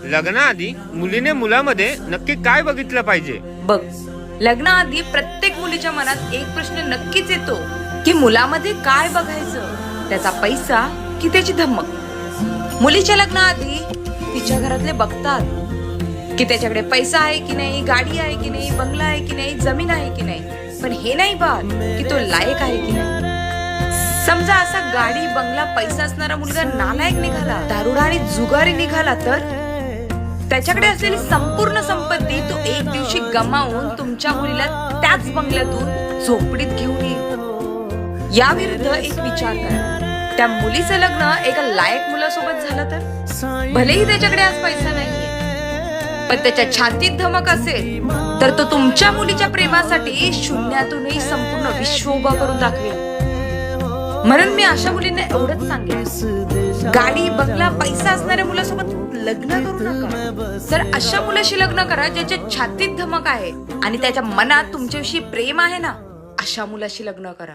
लग्नाआधी मुलीने मुलामध्ये नक्की काय बघितलं पाहिजे? बघ, लग्नाआधी प्रत्येक मुलीच्या मनात एक प्रश्न नक्कीच येतो की मुलामध्ये काय बघायचं, त्याचा पैसा की त्याची धमक. मुलीच्या लग्नाआधी तिच्या घरातले बघतात की त्याच्याकडे पैसा आहे की नाही, गाडी आहे की नाही, बंगला आहे की नाही, जमीन आहे की नाही, पण हे नाही पाहत की तो लायक आहे की नाही. समजा असा गाडी, बंगला, पैसा असणारा मुलगा नालायक निघाला, दारुडा आणि जुगारी निघाला, तर त्याच्याकडे असलेली संपूर्ण संपत्ती तो एक दिवशी गमावून तुमच्या मुलीला त्याच बंगल्यातून झोपडीत घेऊन येईल. या विरुद्ध एक विचार करा, त्या मुलीचं लग्न एका लायक मुलासोबत झालं तर भलेही त्याच्याकडे आज पैसा नाहीये, पण त्याच्या छातीत धमक असेल तर तो तुमच्या मुलीच्या प्रेमासाठी शून्यातूनही संपूर्ण विश्व उभा करून दाखवेल. म्हणून मी अशा मुलींना एवढंच सांगेन, गाडी, बंगला, पैसा असणाऱ्या मुलासोबत लग्न करू नका. तर अशा मुलाशी लग्न करा ज्याच्या छातीत धमक आहे आणि त्याच्या मनात तुमच्याविषयी प्रेम आहे ना, अशा मुलाशी लग्न करा.